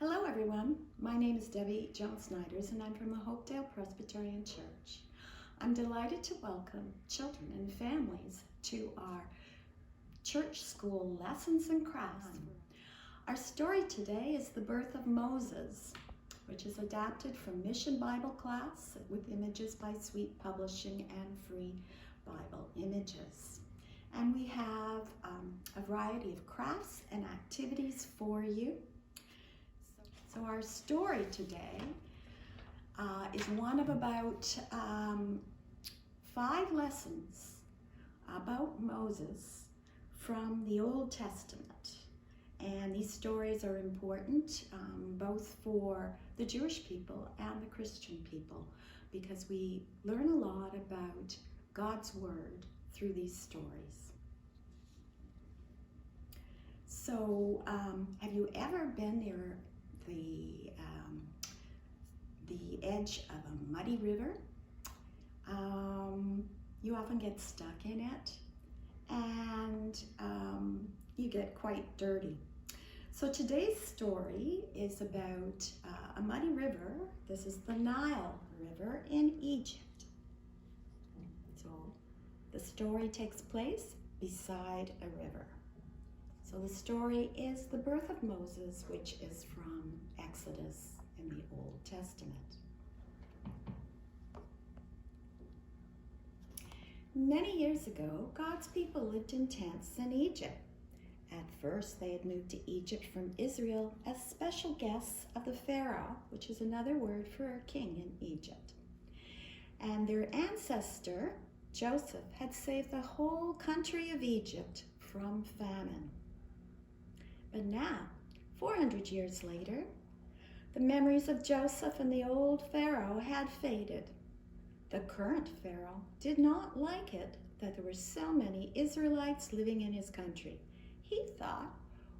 Hello everyone, my name is Debbie Jones-Snyders and I'm from the Hopedale Presbyterian Church. I'm delighted to welcome children and families to our church school lessons and crafts. Our story today is the birth of Moses, which is adapted from Mission Bible Class with images by Sweet Publishing and Free Bible Images. And we have a variety of crafts and activities for you. So our story today is one of about 5 lessons about Moses from the Old Testament. And these stories are important both for the Jewish people and the Christian people because we learn a lot about God's Word through these stories. So have you ever been near the edge of a muddy river? You often get stuck in it and you get quite dirty. So today's story is about a muddy river. This is the Nile River in Egypt. So the story takes place beside a river. So the story is the birth of Moses, which is from Exodus in the Old Testament. Many years ago, God's people lived in tents in Egypt. At first, they had moved to Egypt from Israel as special guests of the Pharaoh, which is another word for a king in Egypt. And their ancestor, Joseph, had saved the whole country of Egypt from famine. But now, 400 years later, the memories of Joseph and the old Pharaoh had faded. The current Pharaoh did not like it that there were so many Israelites living in his country. He thought,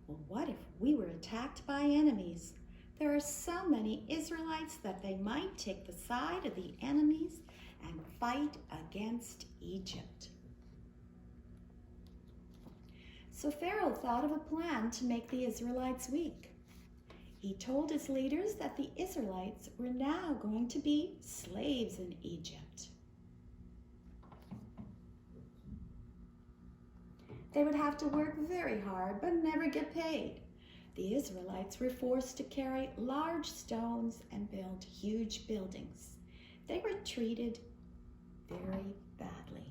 well, what if we were attacked by enemies? There are so many Israelites that they might take the side of the enemies and fight against Egypt. So Pharaoh thought of a plan to make the Israelites weak. He told his leaders that the Israelites were now going to be slaves in Egypt. They would have to work very hard but never get paid. The Israelites were forced to carry large stones and build huge buildings. They were treated very badly.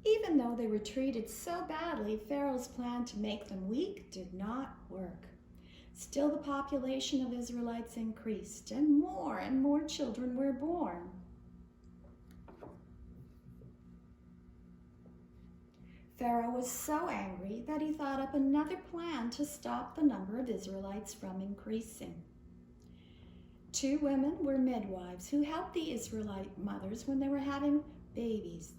Even though they were treated so badly, Pharaoh's plan to make them weak did not work. Still, the population of Israelites increased, and more children were born. Pharaoh was so angry that he thought up another plan to stop the number of Israelites from increasing. 2 women were midwives who helped the Israelite mothers when they were having babies.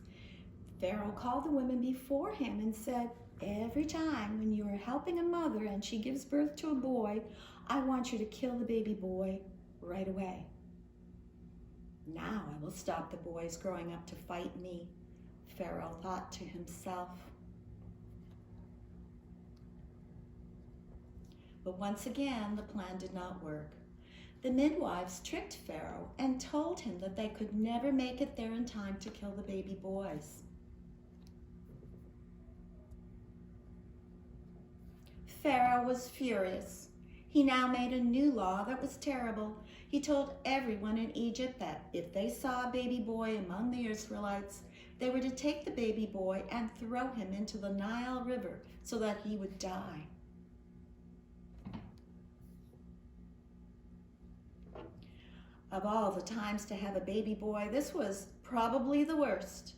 Pharaoh called the women before him and said, every time when you are helping a mother and she gives birth to a boy, I want you to kill the baby boy right away. Now I will stop the boys growing up to fight me, Pharaoh thought to himself. But once again, the plan did not work. The midwives tricked Pharaoh and told him that they could never make it there in time to kill the baby boys. Pharaoh was furious. He now made a new law that was terrible. He told everyone in Egypt that if they saw a baby boy among the Israelites, they were to take the baby boy and throw him into the Nile River so that he would die. Of all the times to have a baby boy, this was probably the worst.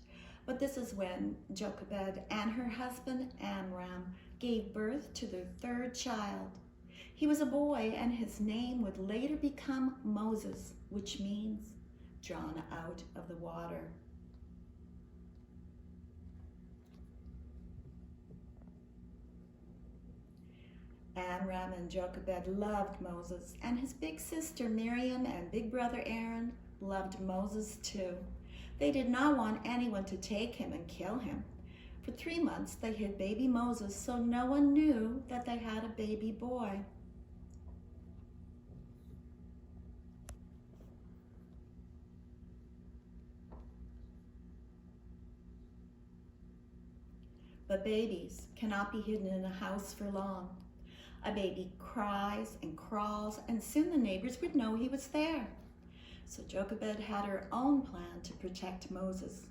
But this is when Jochebed and her husband Amram gave birth to their 3rd child. He was a boy, and his name would later become Moses, which means drawn out of the water. Amram and Jochebed loved Moses, and his big sister Miriam and big brother Aaron loved Moses too. They did not want anyone to take him and kill him. For 3 months they hid baby Moses so no one knew that they had a baby boy. But babies cannot be hidden in a house for long. A baby cries and crawls, and soon the neighbors would know he was there. So Jochebed had her own plan to protect Moses.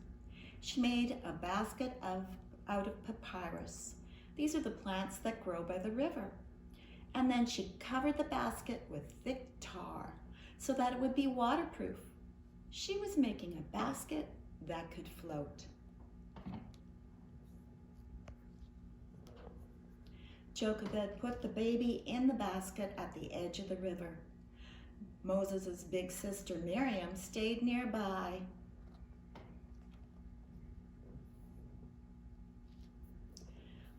She made a basket out of papyrus. These are the plants that grow by the river. And then she covered the basket with thick tar so that it would be waterproof. She was making a basket that could float. Jochebed put the baby in the basket at the edge of the river. Moses' big sister Miriam stayed nearby.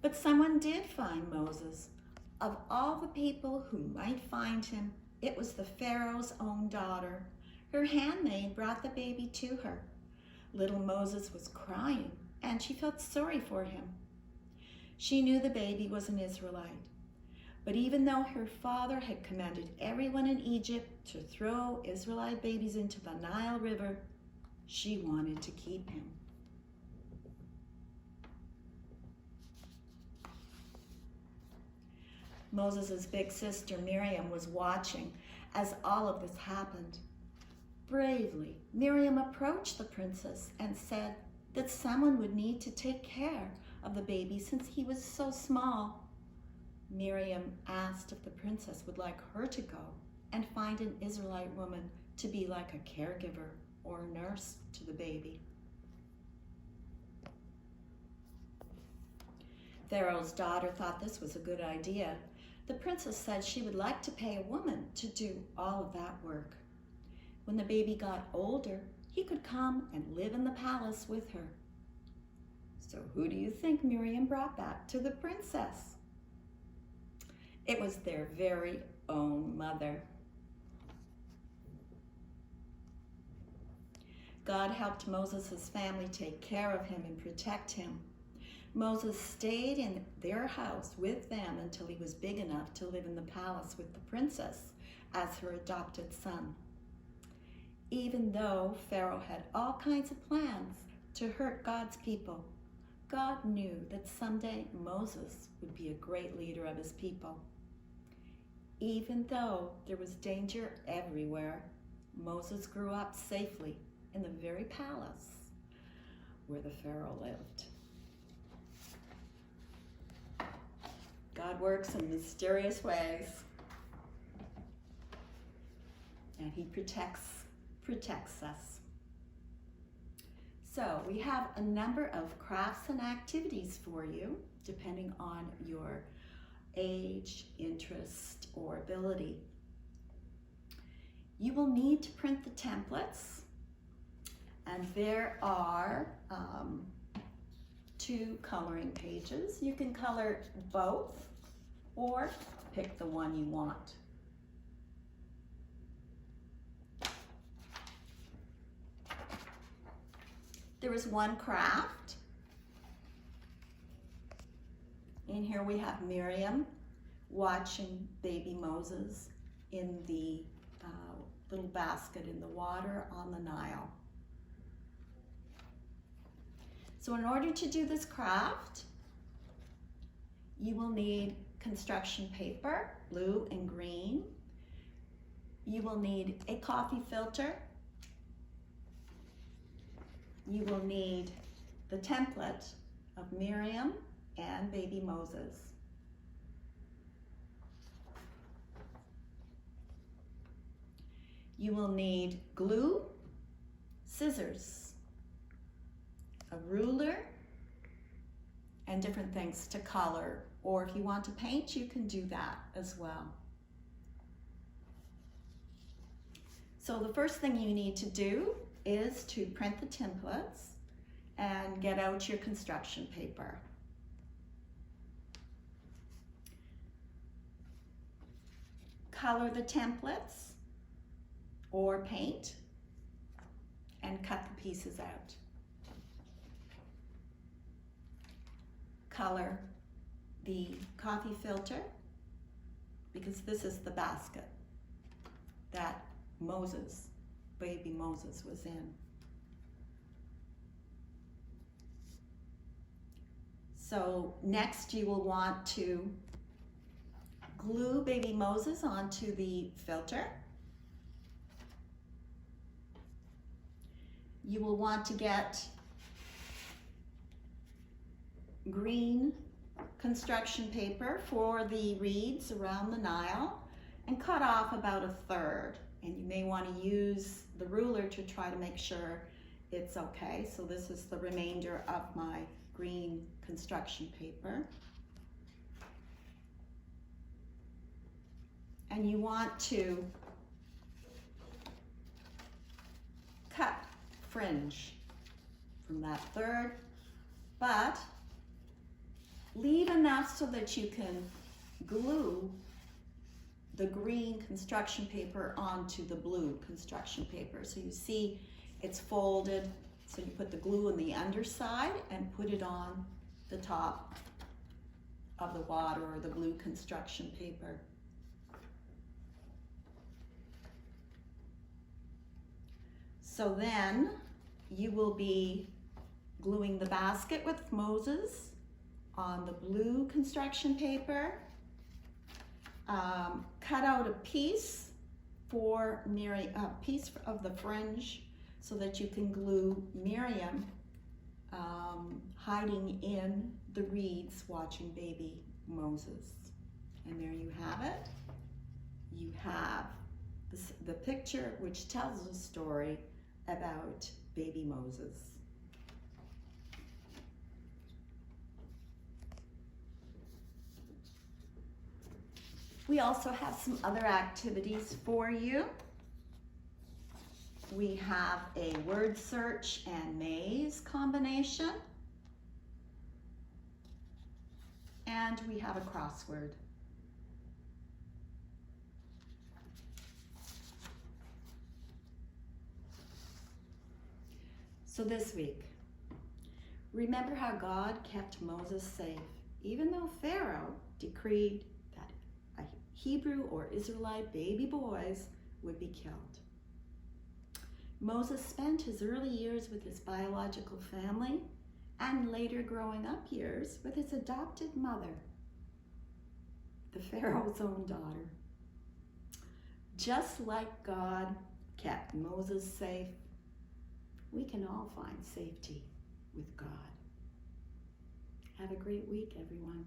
But someone did find Moses. Of all the people who might find him, it was the Pharaoh's own daughter. Her handmaid brought the baby to her. Little Moses was crying, and she felt sorry for him. She knew the baby was an Israelite. But even though her father had commanded everyone in Egypt to throw Israelite babies into the Nile River, she wanted to keep him. Moses' big sister Miriam was watching as all of this happened. Bravely, Miriam approached the princess and said that someone would need to take care of the baby since he was so small. Miriam asked if the princess would like her to go and find an Israelite woman to be like a caregiver or nurse to the baby. Pharaoh's daughter thought this was a good idea. The princess said she would like to pay a woman to do all of that work. When the baby got older, he could come and live in the palace with her. So who do you think Miriam brought back to the princess? It was their very own mother. God helped Moses' family take care of him and protect him. Moses stayed in their house with them until he was big enough to live in the palace with the princess as her adopted son. Even though Pharaoh had all kinds of plans to hurt God's people, God knew that someday Moses would be a great leader of his people. Even though there was danger everywhere, Moses grew up safely in the very palace where the Pharaoh lived. God works in mysterious ways, and he protects us. So we have a number of crafts and activities for you, depending on your age, interest, or ability. You will need to print the templates, and there are 2 coloring pages. You can color both or pick the one you want. There is one craft. In here we have Miriam watching baby Moses in the little basket in the water on the Nile. So in order to do this craft, you will need construction paper, blue and green. You will need a coffee filter. You will need the template of Miriam and baby Moses. You will need glue, scissors, a ruler, and different things to color. Or if you want to paint, you can do that as well. So the first thing you need to do is to print the templates and get out your construction paper. Color the templates or paint and cut the pieces out. Color the coffee filter, because this is the basket that Moses, baby Moses, was in. So next you will want to glue baby Moses onto the filter. You will want to get green construction paper for the reeds around the Nile and cut off about 1/3. And you may want to use the ruler to try to make sure it's okay. So this is the remainder of my green construction paper. And you want to cut fringe from that 1/3, but leave enough so that you can glue the green construction paper onto the blue construction paper. So you see it's folded, so you put the glue on the underside and put it on the top of the water or the blue construction paper. So then you will be gluing the basket with Moses on the blue construction paper. Cut out a piece for Miriam, a piece of the fringe so that you can glue Miriam hiding in the reeds watching baby Moses. And there you have it. You have the picture which tells a story about baby Moses. We also have some other activities for you. We have a word search and maze combination. And we have a crossword. So this week, remember how God kept Moses safe, even though Pharaoh decreed that Hebrew or Israelite baby boys would be killed. Moses spent his early years with his biological family and later growing up years with his adopted mother, the Pharaoh's own daughter. Just like God kept Moses safe, we can all find safety with God. Have a great week, everyone.